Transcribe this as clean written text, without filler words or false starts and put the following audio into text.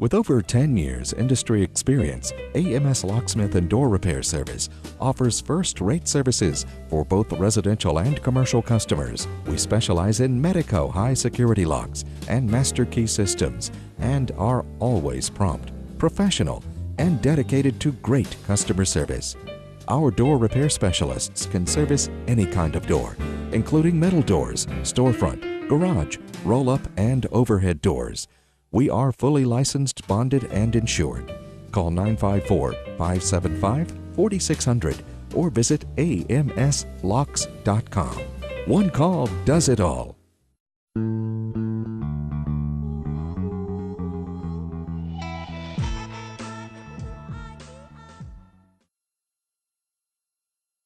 With over 10 years industry experience, AMS Locksmith and Door Repair Service offers first-rate services for both residential and commercial customers. We specialize in Medeco high-security locks and master key systems and are always prompt, professional, and dedicated to great customer service. Our door repair specialists can service any kind of door, including metal doors, storefront, garage, roll-up, and overhead doors. We are fully licensed, bonded, and insured. Call 954-575-4600 or visit amslocks.com. One call does it all.